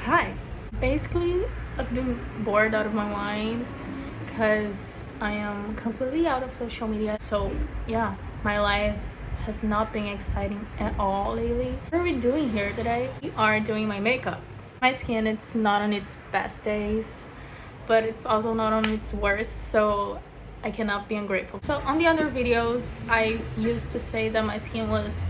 Hi. Basically, I've been bored out of my mind because I am completely out of social media. So, yeah, my life has not been exciting at all lately. What are we doing here today? We are doing my makeup. My skin, it's not on its best days, but it's also not on its worst, so I cannot be ungrateful. So on the other videos, I used to say that my skin was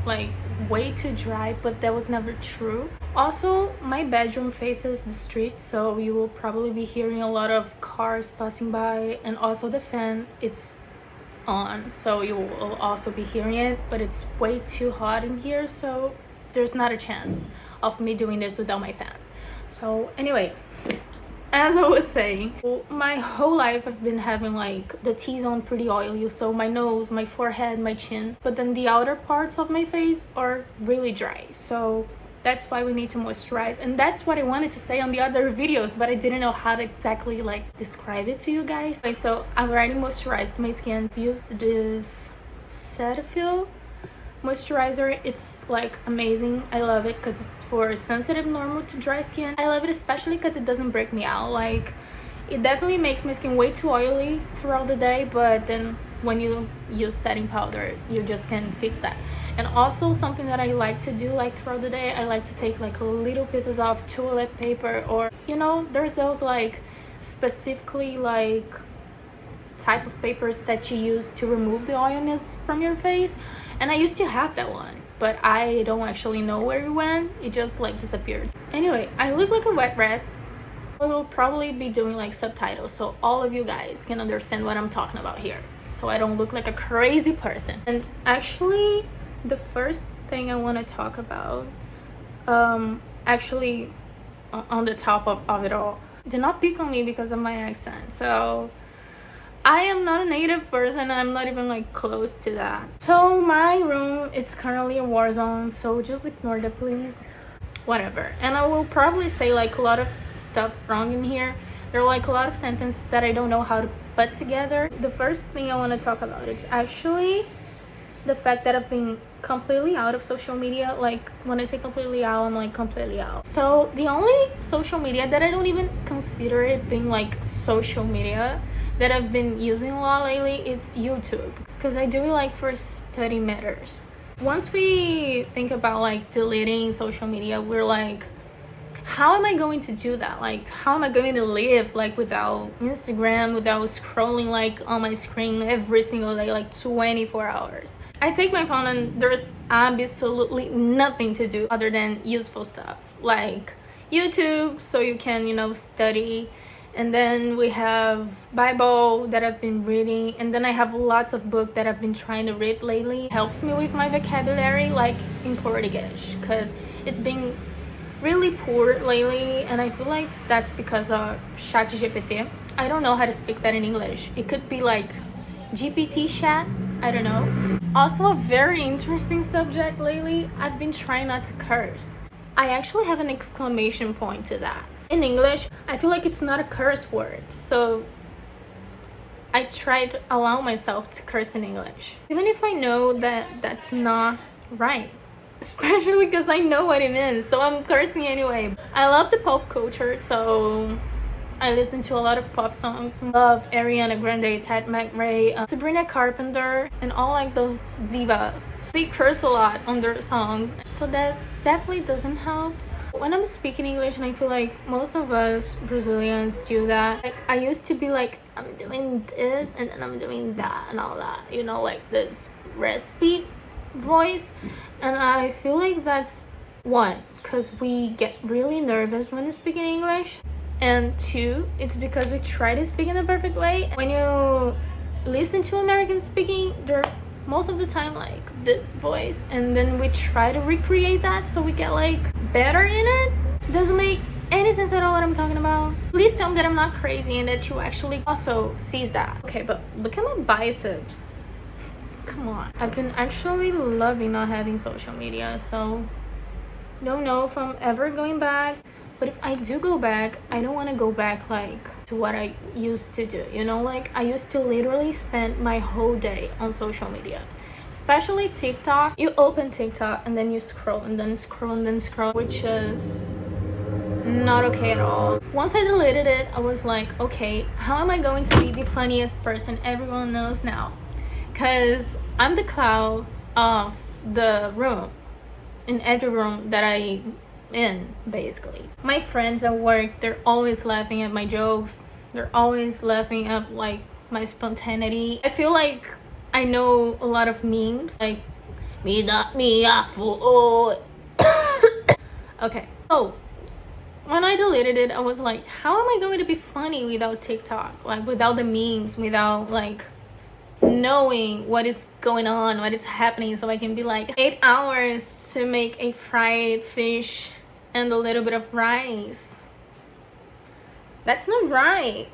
like way too dry, but that was never true. Also, my bedroom faces the street, so you will probably be hearing a lot of cars passing by, and also the fan, it's on, so you will also be hearing it, but it's way too hot in here, so there's not a chance of me doing this without my fan. So anyway, as I was saying, my whole life I've been having like the T-zone pretty oily, so my nose, my forehead, my chin, but then the outer parts of my face are really dry, so that's why we need to moisturize. And that's what I wanted to say on the other videos, but I didn't know how to exactly like describe it to you guys. Okay, so I've already moisturized my skin. I've used this Cetaphil moisturizer. It's like amazing. I love it because it's for sensitive, normal to dry skin. I love it especially because it doesn't break me out. Like, it definitely makes my skin way too oily throughout the day, but then when you use setting powder, you just can fix that. And also something that I like to do like throughout the day, I like to take like little pieces of toilet paper, or you know, there's those like specifically like type of papers that you use to remove the oiliness from your face, and I used to have that one, but I don't actually know where it went. It just like disappeared. Anyway, I look like a wet rat. I will probably be doing like subtitles so all of you guys can understand what I'm talking about here, so I don't look like a crazy person. And actually, the first thing I want to talk about, actually on the top of it all, do not pick on me because of my accent. So I am not a native person, I'm not even like close to that. So my room, it's currently a war zone, so just ignore that, please. Whatever. And I will probably say like a lot of stuff wrong in here. There are like a lot of sentences that I don't know how to put together. The first thing I want to talk about is actually the fact that I've been completely out of social media. Like, when I say completely out, I'm like completely out. So the only social media that I don't even consider it being like social media that I've been using a lot lately, it's YouTube, because I do it like for study matters. Once we think about like deleting social media, we're like, how am I going to do that? Like, how am I going to live like without Instagram, without scrolling like on my screen every single day, like 24 hours? I take my phone and there's absolutely nothing to do other than useful stuff like YouTube, so you can, you know, study. And then we have Bible that I've been reading, and then I have lots of books that I've been trying to read lately. It helps me with my vocabulary, like in Portuguese, because it's been really poor lately, and I feel like that's because of ChatGPT. I don't know how to speak that in English. It could be like GPT chat, I don't know. Also, a very interesting subject lately, I've been trying not to curse. I actually have an exclamation point to that. In English, I feel like it's not a curse word, so I try to allow myself to curse in English, even if I know that that's not right, especially because I know what it means, so I'm cursing anyway. I love the pop culture, so I listen to a lot of pop songs. Love Ariana Grande, Ted McRae, Sabrina Carpenter, and all like those divas. They curse a lot on their songs, so that definitely doesn't help. When I'm speaking English, and I feel like most of us Brazilians do that, like, I used to be like, I'm doing this and then I'm doing that and all that, you know, like this raspy voice. And I feel like that's one, because we get really nervous when speaking English, and two, it's because we try to speak in the perfect way. When you listen to Americans speaking, they're most of the time like this voice, and then we try to recreate that so we get like better in it. Doesn't make any sense at all what I'm talking about. Please tell me that I'm not crazy and that you actually also sees that. Okay, but look at my biceps. Come on. I've been actually loving not having social media, so don't know if I'm ever going back. But if I do go back, I don't want to go back like to what I used to do, you know? Like, I used to literally spend my whole day on social media, especially TikTok. You open TikTok and then you scroll and then scroll and then scroll, which is not okay at all. Once I deleted it, I was like, okay, how am I going to be the funniest person everyone knows now? Because I'm the clown of the room, in every room that I in, basically. My friends at work, they're always laughing at my jokes. They're always laughing at like my spontaneity. I feel like I know a lot of memes, like me not me a fool. Okay, so when I deleted it, I was like, how am I going to be funny without TikTok? Like without the memes, without like knowing what is going on, what is happening, so I can be like 8 hours to make a fried fish and a little bit of rice. That's not right.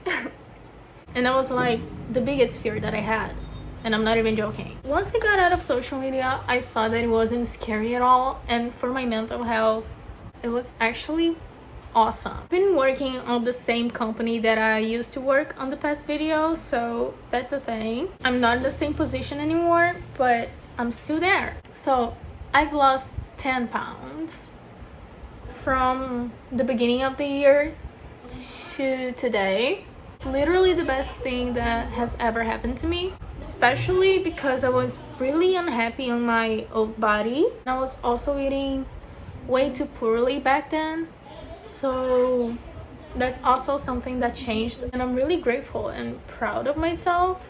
And that was like the biggest fear that I had, and I'm not even joking. Once I got out of social media, I saw that it wasn't scary at all, and for my mental health, it was actually awesome. I've been working on the same company that I used to work on the past video, so that's a thing. I'm not in the same position anymore, but I'm still there. So I've lost 10 pounds from the beginning of the year to today. It's literally the best thing that has ever happened to me, especially because I was really unhappy on my old body. I was also eating way too poorly back then, so that's also something that changed, and I'm really grateful and proud of myself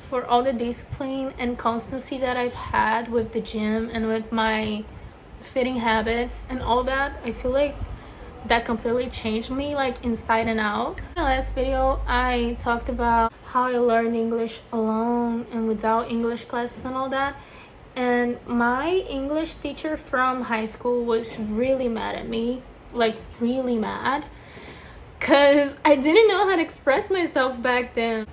for all the discipline and constancy that I've had with the gym and with my fitting habits and all that. I feel like that completely changed me, like inside and out. In the last video, I talked about how I learned English alone and without English classes and all that. And my English teacher from high school was really mad at me, like really mad, because I didn't know how to express myself back then.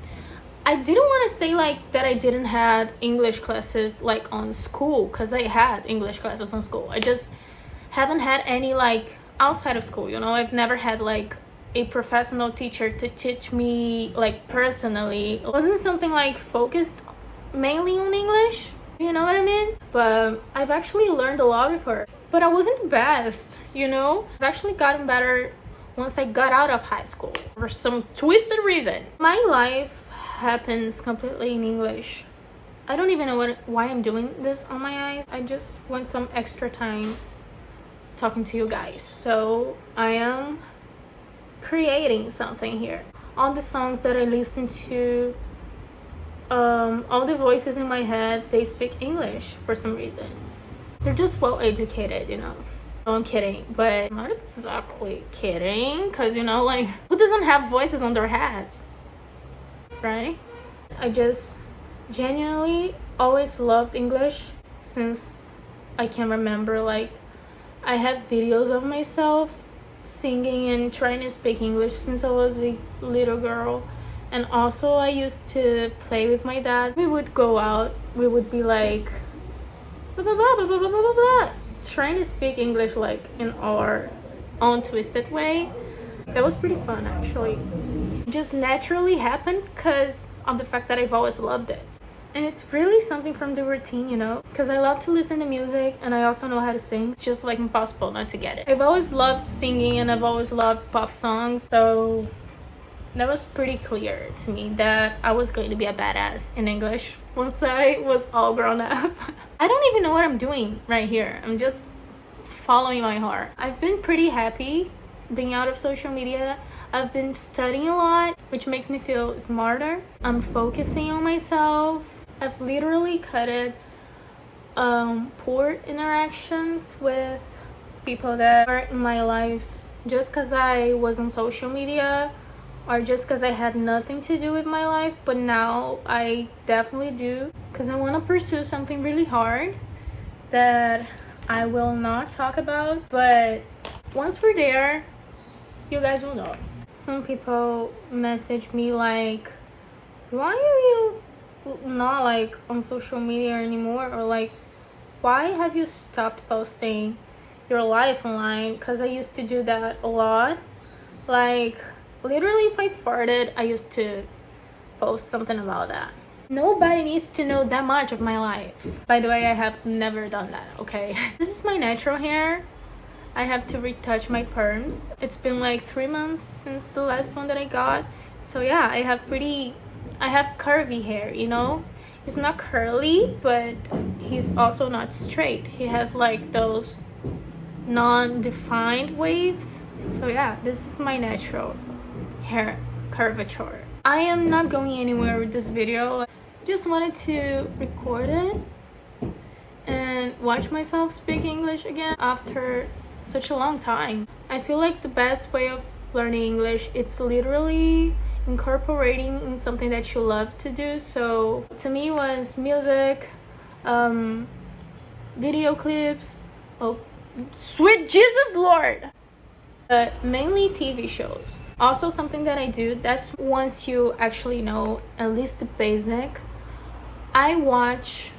I didn't want to say like that I didn't have English classes like on school, because I had English classes on school. I just haven't had any like outside of school, you know. I've never had like a professional teacher to teach me like personally. It wasn't something like focused mainly on English, you know what I mean? But I've actually learned a lot with her. But I wasn't the best, you know? I've actually gotten better once I got out of high school for some twisted reason. My life happens completely in English. I don't even know why I'm doing this on my eyes. I just want some extra time talking to you guys. So I am creating something here. All the songs that I listen to, all the voices in my head, they speak English for some reason. They're just well educated, you know. No, I'm kidding, but I'm not exactly kidding, because you know, like, who doesn't have voices on their heads, right? I just genuinely always loved English since I can remember. Like, I have videos of myself singing and trying to speak English since I was a little girl. And also I used to play with my dad. We would go out, we would be like blah blah blah blah blah blah blah blah, trying to speak English like in our own twisted way. That was pretty fun actually. It just naturally happened because of the fact that I've always loved it. And it's really something from the routine, you know, because I love to listen to music and I also know how to sing. It's just like impossible not to get it. I've always loved singing and I've always loved pop songs, so that was pretty clear to me that I was going to be a badass in English once I was all grown up. I don't even know what I'm doing right here. I'm just following my heart. I've been pretty happy being out of social media. I've been studying a lot, which makes me feel smarter. I'm focusing on myself. I've literally cut poor interactions with people that are in my life just because I was on social media, or just because I had nothing to do with my life. But now I definitely do, because I want to pursue something really hard that I will not talk about, but once we're there, you guys will know. Some people message me like, why are you not like on social media anymore, or like, why have you stopped posting your life online? Because I used to do that a lot. Like, literally, if I farted, I used to post something about that. Nobody needs to know that much of my life. By the way, I have never done that, okay? This is my natural hair. I have to retouch my perms. It's been like 3 months since the last one that I got. So yeah, I have curvy hair, you know? He's not curly, but he's also not straight. He has like those non-defined waves. So yeah, this is my natural hair curvature. I am not going anywhere with this video. Just wanted to record it and watch myself speak English again after such a long time. I feel like the best way of learning English, it's literally incorporating in something that you love to do. So to me it was music, video clips, oh sweet Jesus Lord, but mainly TV shows. Also something that I do, that's once you actually know at least the basic, I watch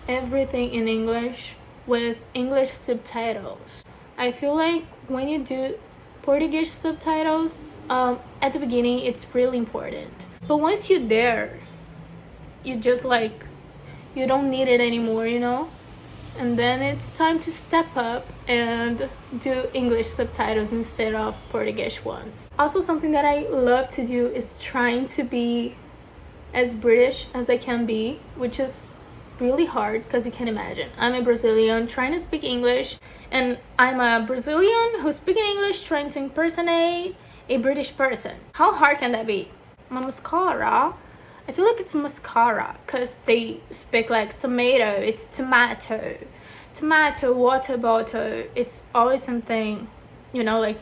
everything in English with English subtitles. I feel like when you do Portuguese subtitles, at the beginning it's really important, but once you're there, you just like, you don't need it anymore, you know? And then it's time to step up and do English subtitles instead of Portuguese ones. Also something that I love to do is trying to be as British as I can be, which is really hard because you can imagine I'm a Brazilian trying to speak English, and I'm a Brazilian who's speaking English trying to impersonate a British person. How hard can that be? My mascara, I feel like it's mascara because they speak like tomato, it's tomato, water bottle. It's always something, you know, like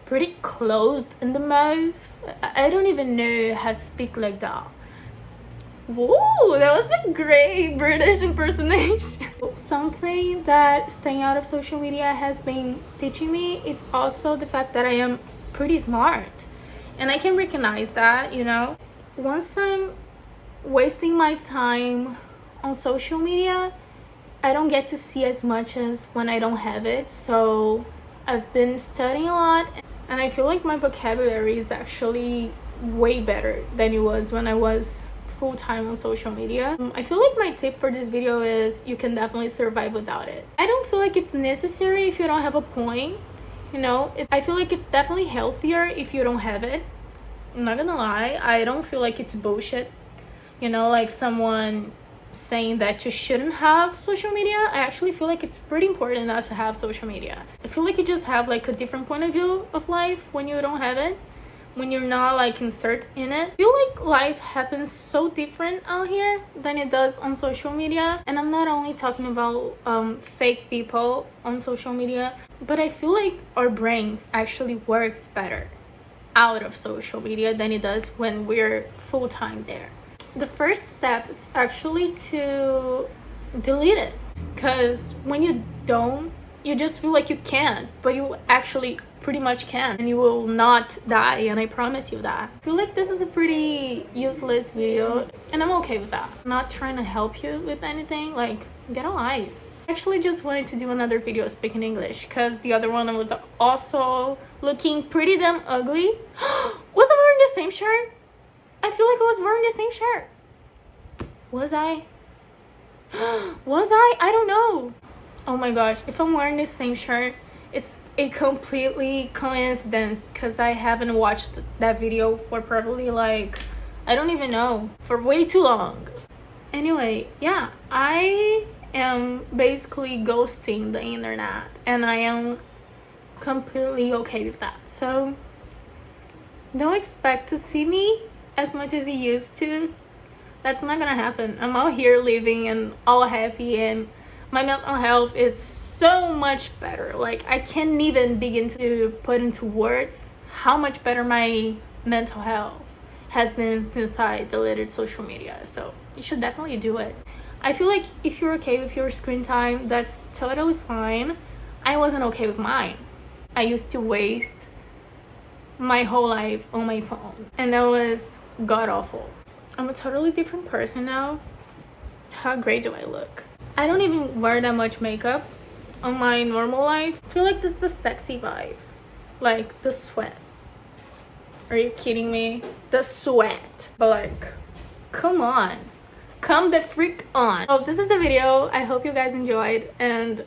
pretty closed in the mouth. I don't even know how to speak like that. Whoa, that was a great British impersonation. Something that staying out of social media has been teaching me, it's also the fact that I am pretty smart. And I can recognize that, you know. Once I'm wasting my time on social media, I don't get to see as much as when I don't have it. So I've been studying a lot, and I feel like my vocabulary is actually way better than it was when I was full-time on social media. I feel like my tip for this video is you can definitely survive without it. I don't feel like it's necessary if you don't have a point, you know. I feel like it's definitely healthier if you don't have it. I'm not gonna lie, I don't feel like it's bullshit, you know, like someone saying that you shouldn't have social media. I actually feel like it's pretty important not to have social media. I feel like you just have like a different point of view of life when you don't have it, when you're not like insert in it. I feel like life happens so different out here than it does on social media. And I'm not only talking about fake people on social media, but I feel like our brains actually works better out of social media than it does when we're full-time there. The first step is actually to delete it, because when you don't, you just feel like you can't, but you actually pretty much can, and you will not die, and I promise you that. I feel like this is a pretty useless video, and I'm okay with that. I'm not trying to help you with anything, like, get a life. I actually just wanted to do another video speaking English because the other one was also looking pretty damn ugly. Was I wearing the same shirt? I feel like I was wearing the same shirt. Was I? Was I? I don't know. Oh my gosh, if I'm wearing the same shirt, it's a completely coincidence because I haven't watched that video for probably like, I don't even know, for way too long. Anyway, yeah, I am basically ghosting the internet, and I am completely okay with that. So don't expect to see me as much as you used to. That's not gonna happen. I'm out here living and all happy, and my mental health is so much better. Like, I can't even begin to put into words how much better my mental health has been since I deleted social media. So you should definitely do it. I feel like if you're okay with your screen time, that's totally fine. I wasn't okay with mine. I used to waste my whole life on my phone, and that was god awful. I'm a totally different person now. How great do I look? I don't even wear that much makeup on my normal life. I feel like this is the sexy vibe, like the sweat. Are you kidding me? The sweat. But like, come on, come the freak on. Oh, this is the video. I hope you guys enjoyed, and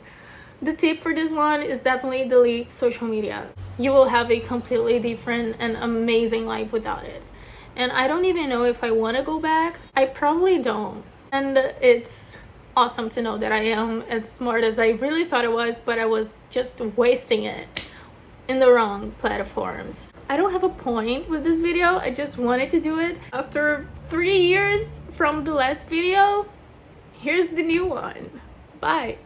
The tip for this one is definitely delete social media. You will have a completely different and amazing life without it. And I don't even know if I want to go back. I probably don't. And it's awesome to know that I am as smart as I really thought I was, but I was just wasting it in the wrong platforms. I don't have a point with this video. I just wanted to do it. After 3 years from the last video, here's the new one. Bye.